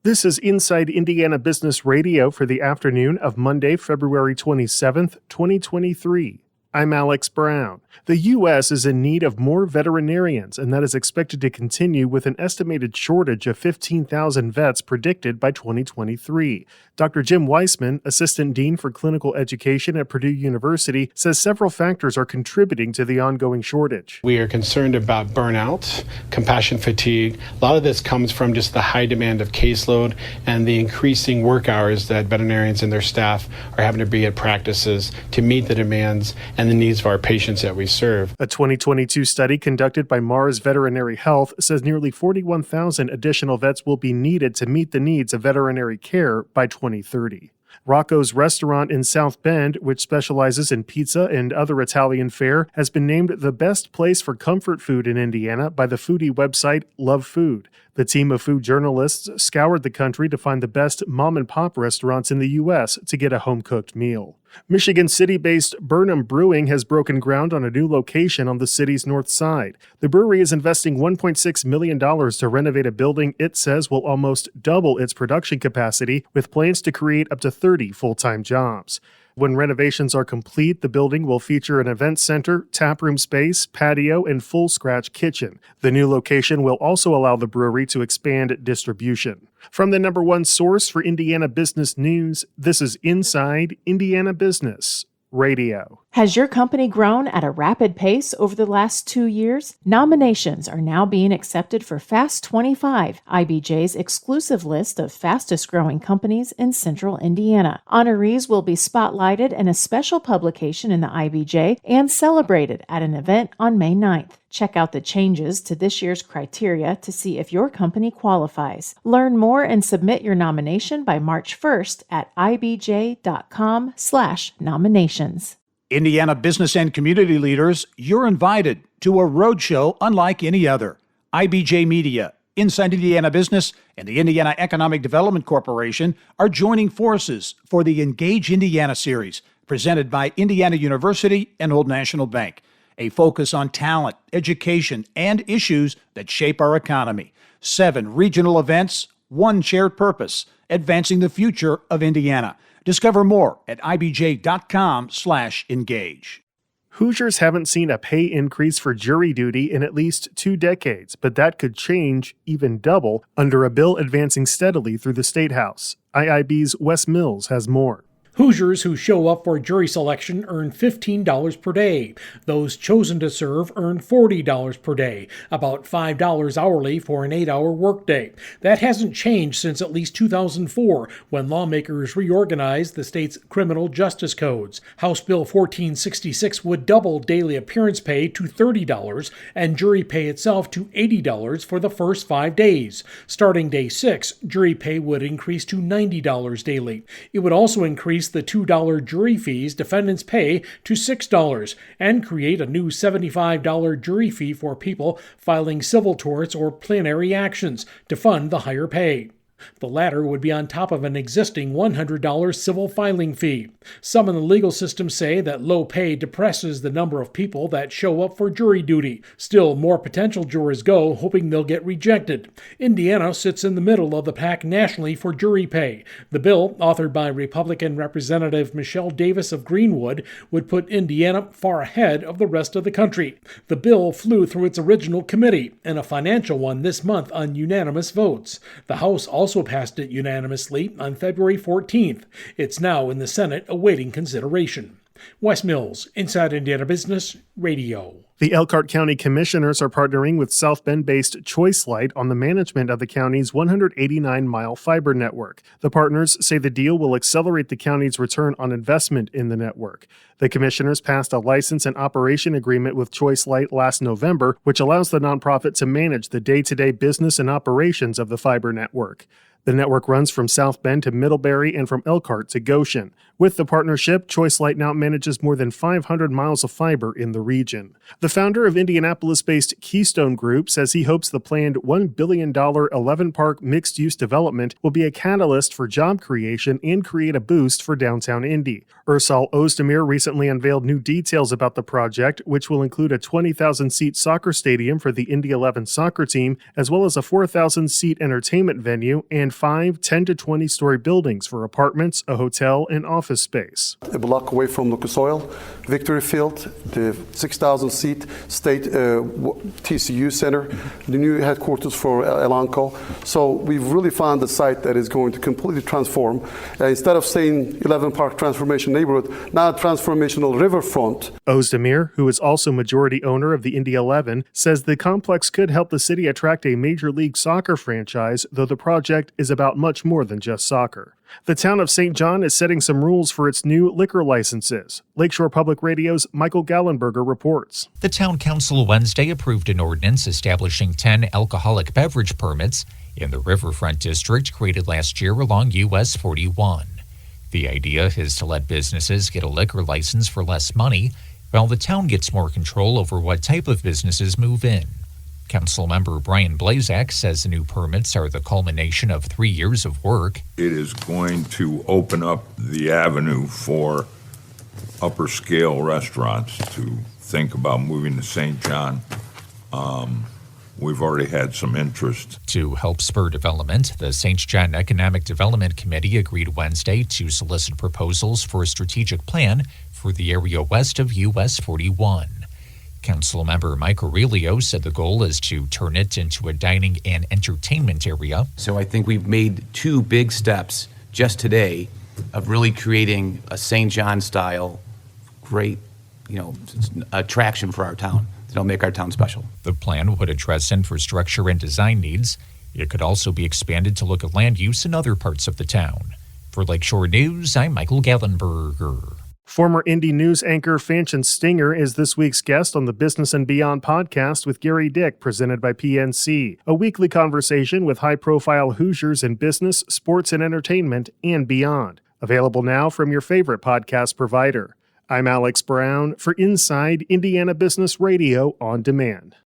This is Inside Indiana Business Radio for the afternoon of Monday, February 27th, 2023. I'm Alex Brown. The U.S. is in need of more veterinarians, and that is expected to continue with an estimated shortage of 15,000 vets predicted by 2023. Dr. Jim Weissman, Assistant Dean for Clinical Education at Purdue University, says several factors are contributing to the ongoing shortage. We are concerned about burnout, compassion fatigue. A lot of this comes from just the high demand of caseload and the increasing work hours that veterinarians and their staff are having to be at practices to meet the demands and the needs of our patients that we serve. A 2022 study conducted by Mars Veterinary Health says nearly 41,000 additional vets will be needed to meet the needs of veterinary care by 2030. Rocco's Restaurant in South Bend, which specializes in pizza and other Italian fare, has been named the best place for comfort food in Indiana by the foodie website Love Food. The team of food journalists scoured the country to find the best mom-and-pop restaurants in the U.S. to get a home-cooked meal. Michigan City-based Burnham Brewing has broken ground on a new location on the city's north side. The brewery is investing $1.6 million to renovate a building it says will almost double its production capacity, with plans to create up to 30 full-time jobs. When renovations are complete, the building will feature an event center, taproom space, patio, and full-scratch kitchen. The new location will also allow the brewery to expand distribution. From the number one source for Indiana business news, this is Inside Indiana Business Radio. Has your company grown at a rapid pace over the last 2 years? Nominations are now being accepted for Fast 25, IBJ's exclusive list of fastest growing companies in central Indiana. Honorees will be spotlighted in a special publication in the IBJ and celebrated at an event on May 9th. Check out the changes to this year's criteria to see if your company qualifies. Learn more and submit your nomination by March 1st at ibj.com/nominations. Indiana business and community leaders, you're invited to a roadshow unlike any other. IBJ Media, Inside Indiana Business, and the Indiana Economic Development Corporation are joining forces for the Engage Indiana series, presented by Indiana University and Old National Bank. A focus on talent, education, and issues that shape our economy. 7 regional events, 1 shared purpose, advancing the future of Indiana. Discover more at ibj.com/engage. Hoosiers haven't seen a pay increase for jury duty in at least 2 decades, but that could change, even double, under a bill advancing steadily through the State House. IIB's Wes Mills has more. Hoosiers who show up for jury selection earn $15 per day. Those chosen to serve earn $40 per day, about $5 hourly for an 8-hour workday. That hasn't changed since at least 2004, when lawmakers reorganized the state's criminal justice codes. House Bill 1466 would double daily appearance pay to $30 and jury pay itself to $80 for the first 5 days. Starting day 6, jury pay would increase to $90 daily. It would also increase the $2 jury fees defendants pay to $6 and create a new $75 jury fee for people filing civil torts or plenary actions to fund the higher pay. The latter would be on top of an existing $100 civil filing fee. Some in the legal system say that low pay depresses the number of people that show up for jury duty. Still, more potential jurors go, hoping they'll get rejected. Indiana sits in the middle of the pack nationally for jury pay. The bill, authored by Republican Representative Michelle Davis of Greenwood, would put Indiana far ahead of the rest of the country. The bill flew through its original committee, and a financial one this month on unanimous votes. The House also passed it unanimously on February 14th. It's now in the Senate awaiting consideration. Wes Mills, Inside Indiana Business Radio. The Elkhart County Commissioners are partnering with South Bend-based ChoiceLight on the management of the county's 189-mile fiber network. The partners say the deal will accelerate the county's return on investment in the network. The commissioners passed a license and operation agreement with ChoiceLight last November, which allows the nonprofit to manage the day-to-day business and operations of the fiber network. The network runs from South Bend to Middlebury and from Elkhart to Goshen. With the partnership, ChoiceLight now manages more than 500 miles of fiber in the region. The founder of Indianapolis-based Keystone Group says he hopes the planned $1 billion 11-park mixed-use development will be a catalyst for job creation and create a boost for downtown Indy. Ursal Ozdemir recently unveiled new details about the project, which will include a 20,000-seat soccer stadium for the Indy 11 soccer team, as well as a 4,000-seat entertainment venue and and 5 10 to 20-story buildings for apartments, a hotel, and office space. A block away from Lucas Oil, Victory Field, the 6,000-seat state TCU center, the new headquarters for Elanco. So we've really found a site that is going to completely transform. Instead of saying 11 Park Transformation Neighborhood, now transformational riverfront. Ozdemir, who is also majority owner of the Indy 11, says the complex could help the city attract a Major League Soccer franchise, though the project is about much more than just soccer. The town of St. John is setting some rules for its new liquor licenses. Lakeshore Public Radio's Michael Gallenberger reports. The town council Wednesday approved an ordinance establishing 10 alcoholic beverage permits in the Riverfront District created last year along US 41. The idea is to let businesses get a liquor license for less money, while the town gets more control over what type of businesses move in. Councilmember Brian Blazak says the new permits are the culmination of 3 years of work. It is going to open up the avenue for upper scale restaurants to think about moving to St. John. We've already had some interest. To help spur development, the St. John Economic Development Committee agreed Wednesday to solicit proposals for a strategic plan for the area west of US 41. Councilmember Mike Aurelio said the goal is to turn it into a dining and entertainment area. So I think we've made 2 big steps just today of really creating a St. John style great, attraction for our town. That'll make our town special. The plan would address infrastructure and design needs. It could also be expanded to look at land use in other parts of the town. For Lakeshore News, I'm Michael Gallenberger. Former Indy News anchor Fanchon Stinger is this week's guest on the Business and Beyond podcast with Gary Dick, presented by PNC, a weekly conversation with high-profile Hoosiers in business, sports, and entertainment, and beyond. Available now from your favorite podcast provider. I'm Alex Brown for Inside Indiana Business Radio on Demand.